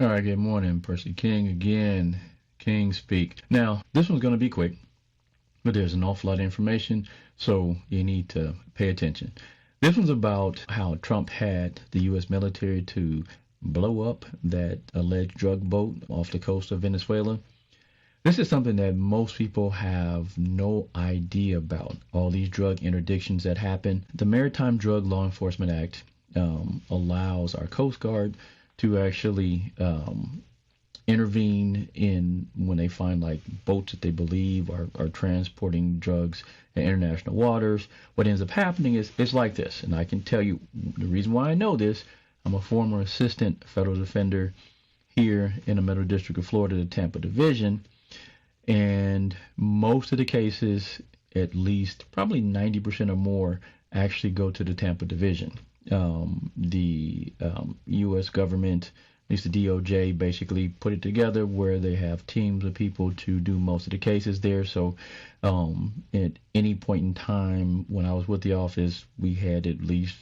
All right, good morning, Percy King again. King speak. Now, this one's going to be quick, but there's an awful lot of information, so you need to pay attention. This one's about how Trump had the U.S. military to blow up that alleged drug boat off the coast of Venezuela. This is something that most people have no idea about, all these drug interdictions that happen. The Maritime Drug Law Enforcement Act allows our Coast Guard to actually intervene in when they find like boats that they believe are transporting drugs in international waters. What ends up happening is it's like this, and I can tell you the reason why I know this. I'm a former assistant federal defender here in the Metro District of Florida, the Tampa Division, and most of the cases, at least probably 90% or more, actually go to the Tampa Division. The U.S. government, at least the DOJ, basically put it together where they have teams of people to do most of the cases there. So at any point in time when I was with the office, we had at least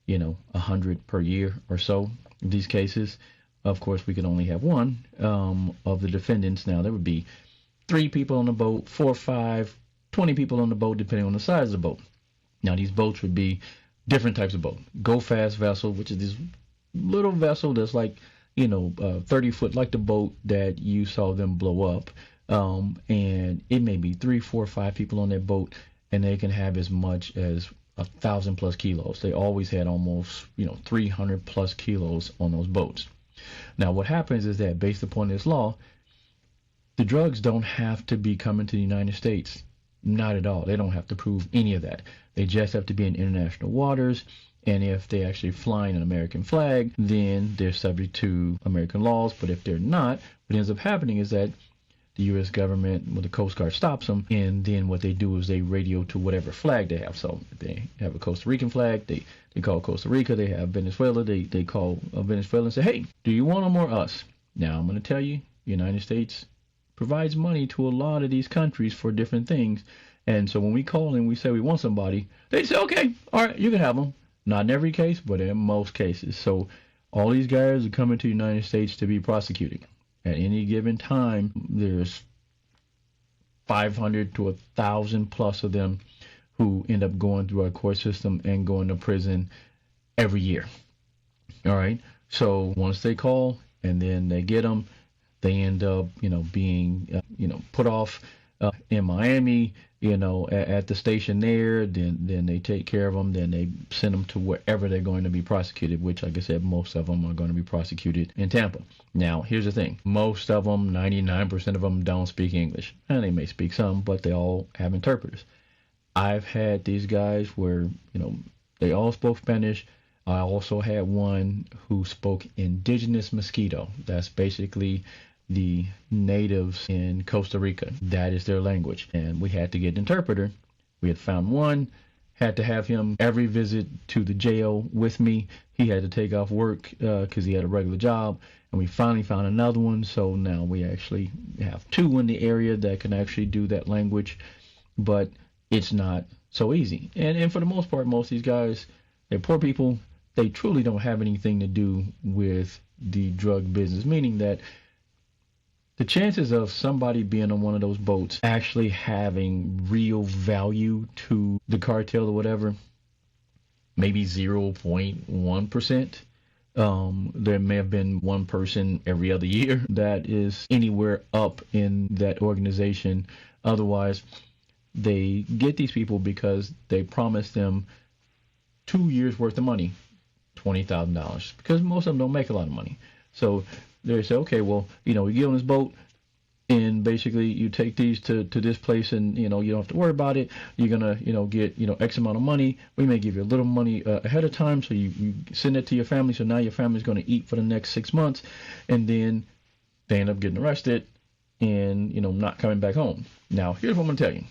100 per year or so of these cases. Of course, we could only have one of the defendants. Now, there would be 3 people on the boat, 4, 5, 20 people on the boat, depending on the size of the boat. Now, these boats would be different types of boat. Go fast vessel, which is this little vessel that's like 30 foot, like the boat that you saw them blow up, and it may be 3, 4, 5 people on that boat, and they can have as much as 1,000 plus kilos. They always had almost 300 plus kilos on those boats. Now what happens is that based upon this law, the drugs don't have to be coming to the United States. Not at all. They don't have to prove any of that. They just have to be in international waters. And if they actually flying an American flag, then they're subject to American laws. But if they're not, what ends up happening is that the U.S. government, the Coast Guard, stops them. And then what they do is they radio to whatever flag they have. So if they have a Costa Rican flag, they call Costa Rica. They have Venezuela. They call Venezuela and say, hey, do you want them or us? Now, I'm going to tell you, the United States provides money to a lot of these countries for different things. And so when we call and we say we want somebody, they say, okay, all right, you can have them. Not in every case, but in most cases. So all these guys are coming to the United States to be prosecuted. At any given time, there's 500 to 1,000 plus of them who end up going through our court system and going to prison every year. All right. So once they call and then they get them, they end up, being, put off in Miami, at the station there. Then they take care of them. Then they send them to wherever they're going to be prosecuted, which, like I said, most of them are going to be prosecuted in Tampa. Now, here's the thing. Most of them, 99% of them, don't speak English. And they may speak some, but they all have interpreters. I've had these guys where, they all spoke Spanish. I also had one who spoke indigenous mosquito. That's basically the natives in Costa Rica. That is their language. And we had to get an interpreter. We had found one, had to have him every visit to the jail with me. He had to take off work because he had a regular job. And we finally found another one. So now we actually have 2 in the area that can actually do that language. But it's not so easy. And for the most part, most of these guys, they're poor people. They truly don't have anything to do with the drug business, meaning that the chances of somebody being on one of those boats actually having real value to the cartel or whatever, maybe 0.1%. There may have been one person every other year that is anywhere up in that organization. Otherwise, they get these people because they promise them 2 years worth of money, $20,000, because most of them don't make a lot of money. So they say, okay, well, you get on this boat and basically you take these to this place and, you don't have to worry about it. You're going to, get, X amount of money. We may give you a little money ahead of time. So you send it to your family. So now your family's going to eat for the next 6 months. And then they end up getting arrested and, not coming back home. Now, here's what I'm going to tell you.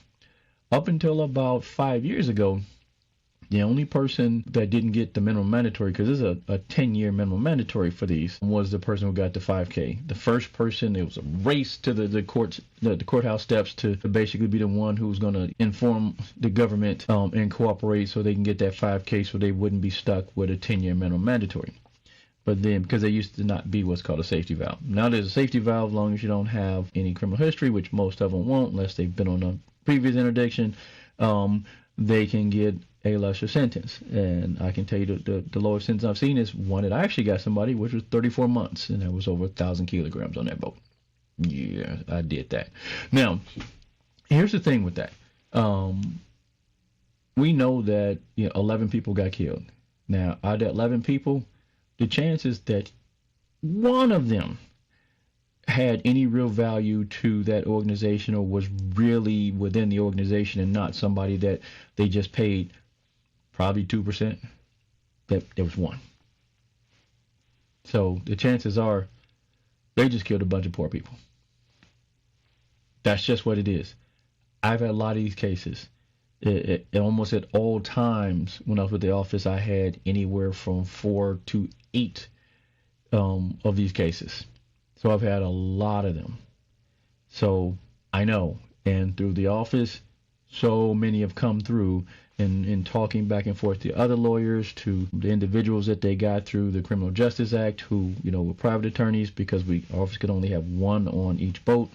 Up until about 5 years ago, the only person that didn't get the minimum mandatory, because there's a 10-year minimum mandatory for these, was the person who got the 5K. The first person, it was a race to the courthouse steps to basically be the one who was going to inform the government and cooperate so they can get that 5K so they wouldn't be stuck with a 10-year minimum mandatory. But then, because there used to not be what's called a safety valve. Now there's a safety valve as long as you don't have any criminal history, which most of them won't unless they've been on a previous interdiction. They can get a lesser sentence. And I can tell you the lowest sentence I've seen is one that I actually got somebody, which was 34 months, and that was over 1,000 kilograms on that boat. Yeah, I did that. Now, here's the thing with that. We know that 11 people got killed. Now, out of that 11 people, the chances that one of them had any real value to that organization or was really within the organization and not somebody that they just paid probably 2%, that there was one. So the chances are they just killed a bunch of poor people. That's just what it is. I've had a lot of these cases. Almost at all times when I was with the office, I had anywhere from 4 to 8 of these cases. So I've had a lot of them. So I know. And through the office, so many have come through in talking back and forth to other lawyers, to the individuals that they got through the Criminal Justice Act who, were private attorneys because our office could only have one on each boat.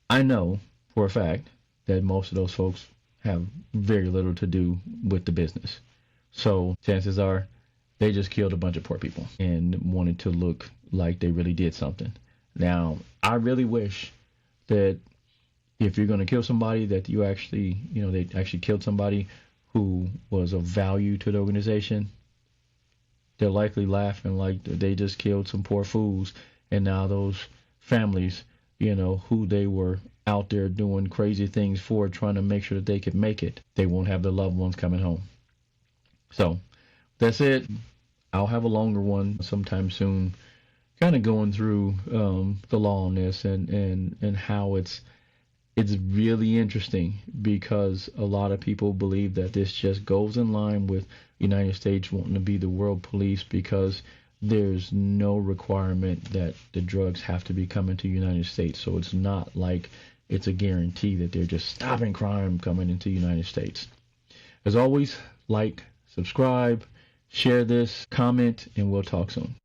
I know for a fact that most of those folks have very little to do with the business. So chances are they just killed a bunch of poor people and wanted to look like they really did something. Now, I really wish that if you're going to kill somebody, that you actually, they actually killed somebody who was of value to the organization. They're likely laughing like they just killed some poor fools, and now those families, who they were out there doing crazy things for, trying to make sure that they could make it, they won't have their loved ones coming home. So that's it. I'll have a longer one sometime soon, kind of going through the law on this and how it's really interesting, because a lot of people believe that this just goes in line with the United States wanting to be the world police, because there's no requirement that the drugs have to be coming to the United States. So it's not like it's a guarantee that they're just stopping crime coming into the United States. As always, like, subscribe, share this, comment, and we'll talk soon.